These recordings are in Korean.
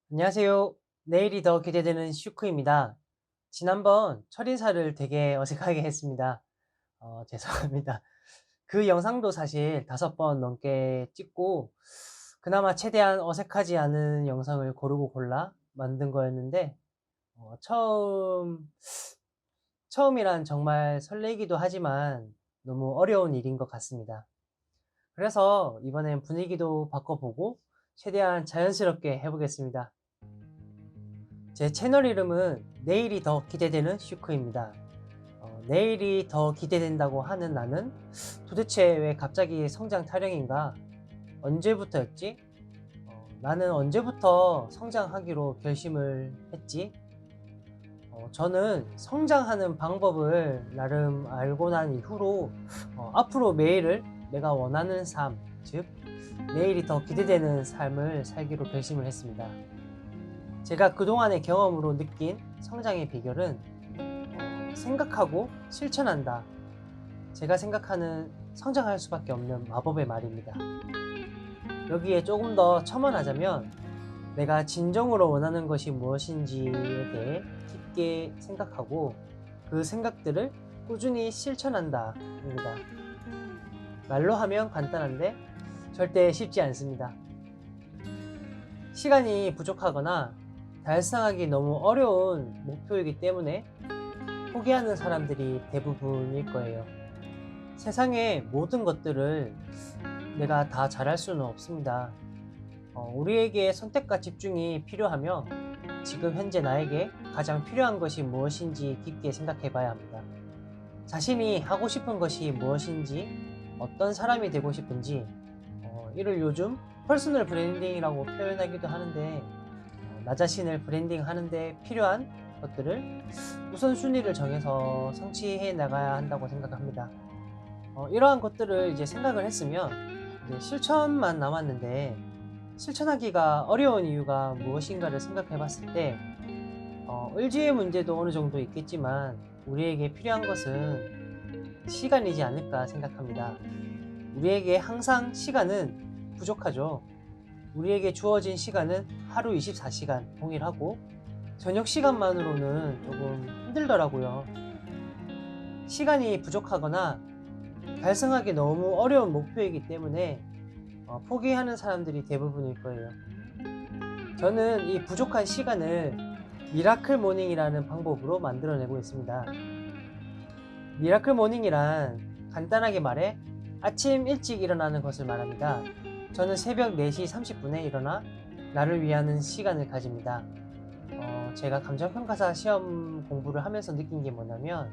안녕하세요. 내일이 더 기대되는 슈크입니다. 지난번 첫인사를 되게 어색하게 했습니다. 죄송합니다. 그 영상도 사실 5번 넘게 찍고 그나마 최대한 어색하지 않은 영상을 고르고 골라 만든 거였는데 처음이란 정말 설레기도 하지만 너무 어려운 일인 것 같습니다. 그래서 이번엔 분위기도 바꿔보고 최대한 자연스럽게 해보겠습니다. 제 채널 이름은 내일이 더 기대되는 슈크입니다. 내일이 더 기대된다고 하는 나는 도대체 왜 갑자기 성장 타령인가? 언제부터였지? 나는 언제부터 성장하기로 결심을 했지? 저는 성장하는 방법을 나름 알고 난 이후로 앞으로 매일을 내가 원하는 삶, 즉 내일이 더 기대되는 삶을 살기로 결심을 했습니다. 제가 그동안의 경험으로 느낀 성장의 비결은 생각하고 실천한다. 제가 생각하는 성장할 수밖에 없는 마법의 말입니다. 여기에 조금 더 첨언하자면 내가 진정으로 원하는 것이 무엇인지에 대해 깊게 생각하고 그 생각들을 꾸준히 실천한다입니다. 말로 하면 간단한데 절대 쉽지 않습니다. 시간이 부족하거나 달성하기 너무 어려운 목표이기 때문에 포기하는 사람들이 대부분일 거예요. 세상의 모든 것들을 내가 다 잘할 수는 없습니다. 우리에게 선택과 집중이 필요하며 지금 현재 나에게 가장 필요한 것이 무엇인지 깊게 생각해 봐야 합니다. 자신이 하고 싶은 것이 무엇인지, 어떤 사람이 되고 싶은지, 이를 요즘 퍼스널 브랜딩이라고 표현하기도 하는데 나 자신을 브랜딩 하는데 필요한 것들을 우선순위를 정해서 성취해 나가야 한다고 생각합니다. 이러한 것들을 이제 생각을 했으면 이제 실천만 남았는데 실천하기가 어려운 이유가 무엇인가를 생각해 봤을 때 의지의 문제도 어느 정도 있겠지만 우리에게 필요한 것은 시간이지 않을까 생각합니다. 우리에게 항상 시간은 부족하죠. 우리에게 주어진 시간은 하루 24시간 동일하고 저녁 시간만으로는 조금 힘들더라고요. 시간이 부족하거나 달성하기 너무 어려운 목표이기 때문에 포기하는 사람들이 대부분일 거예요. 저는 이 부족한 시간을 미라클 모닝이라는 방법으로 만들어내고 있습니다. 미라클 모닝이란 간단하게 말해 아침 일찍 일어나는 것을 말합니다. 저는 새벽 4시 30분에 일어나 나를 위하는 시간을 가집니다. 제가 감정평가사 시험 공부를 하면서 느낀 게 뭐냐면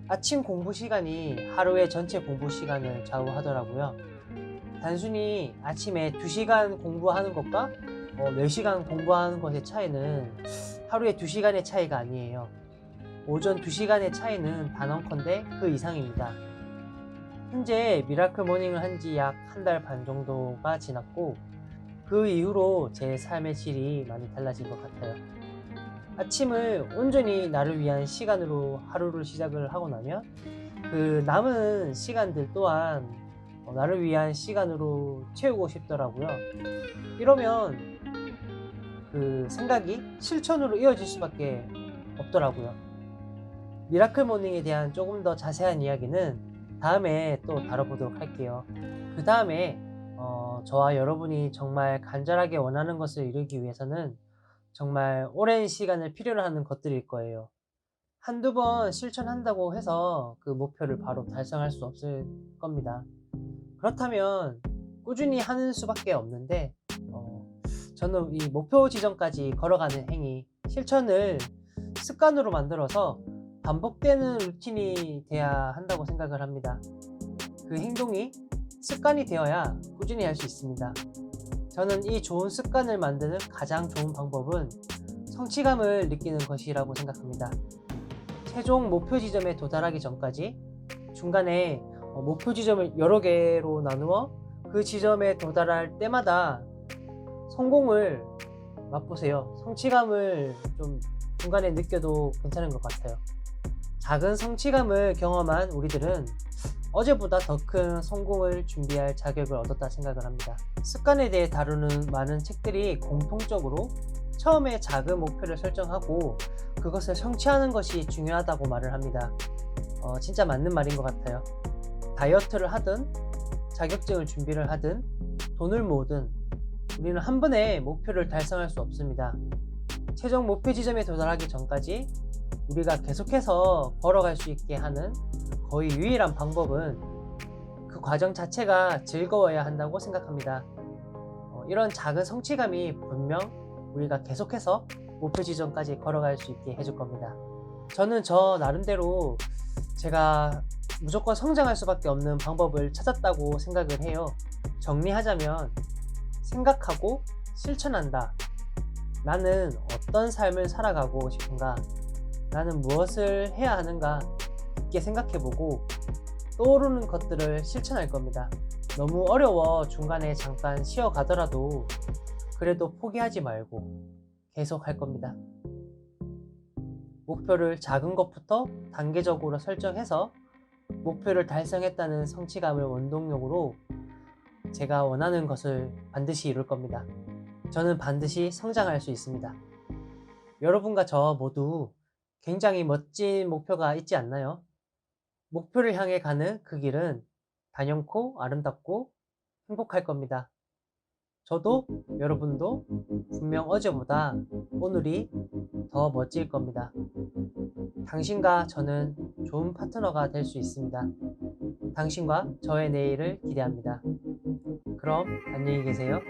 아침 공부 시간이 하루의 전체 공부 시간을 좌우하더라고요. 단순히 아침에 2시간 공부하는 것과 4시간 공부하는 것의 차이는 하루에 2시간의 차이가 아니에요. 오전 2시간의 차이는 단언컨대 그 이상입니다. 현재 미라클 모닝을 한 지 약 1달 반 정도가 지났고 그 이후로 제 삶의 질이 많이 달라진 것 같아요. 아침을 온전히 나를 위한 시간으로 하루를 시작을 하고 나면 그 남은 시간들 또한 나를 위한 시간으로 채우고 싶더라고요. 이러면 그 생각이 실천으로 이어질 수밖에 없더라고요. 미라클 모닝에 대한 조금 더 자세한 이야기는 다음에 또 다뤄보도록 할게요. 그 다음에 저와 여러분이 정말 간절하게 원하는 것을 이루기 위해서는 정말 오랜 시간을 필요로 하는 것들일 거예요. 한두 번 실천한다고 해서 그 목표를 바로 달성할 수 없을 겁니다. 그렇다면 꾸준히 하는 수밖에 없는데 저는 이 목표 지점까지 걸어가는 행위, 실천을 습관으로 만들어서 반복되는 루틴이 돼야 한다고 생각을 합니다. 그 행동이 습관이 되어야 꾸준히 할 수 있습니다. 저는 이 좋은 습관을 만드는 가장 좋은 방법은 성취감을 느끼는 것이라고 생각합니다. 최종 목표 지점에 도달하기 전까지 중간에 목표 지점을 여러 개로 나누어 그 지점에 도달할 때마다 성공을 맛보세요. 성취감을 좀 중간에 느껴도 괜찮은 것 같아요. 작은 성취감을 경험한 우리들은 어제보다 더 큰 성공을 준비할 자격을 얻었다 생각을 합니다. 습관에 대해 다루는 많은 책들이 공통적으로 처음에 작은 목표를 설정하고 그것을 성취하는 것이 중요하다고 말을 합니다. 진짜 맞는 말인 것 같아요. 다이어트를 하든 자격증을 준비를 하든 돈을 모으든 우리는 한 번에 목표를 달성할 수 없습니다. 최종 목표 지점에 도달하기 전까지 우리가 계속해서 걸어갈 수 있게 하는 거의 유일한 방법은 그 과정 자체가 즐거워야 한다고 생각합니다. 이런 작은 성취감이 분명 우리가 계속해서 목표 지점까지 걸어갈 수 있게 해줄 겁니다. 저는 저 나름대로 제가 무조건 성장할 수밖에 없는 방법을 찾았다고 생각을 해요. 정리하자면 생각하고 실천한다. 나는 어떤 삶을 살아가고 싶은가? 나는 무엇을 해야 하는가? 깊게 생각해보고 떠오르는 것들을 실천할 겁니다. 너무 어려워 중간에 잠깐 쉬어가더라도 그래도 포기하지 말고 계속 할 겁니다. 목표를 작은 것부터 단계적으로 설정해서 목표를 달성했다는 성취감을 원동력으로 제가 원하는 것을 반드시 이룰 겁니다. 저는 반드시 성장할 수 있습니다. 여러분과 저 모두 굉장히 멋진 목표가 있지 않나요? 목표를 향해 가는 그 길은 단연코 아름답고 행복할 겁니다. 저도 여러분도 분명 어제보다 오늘이 더 멋질 겁니다. 당신과 저는 좋은 파트너가 될 수 있습니다. 당신과 저의 내일을 기대합니다. 그럼 안녕히 계세요.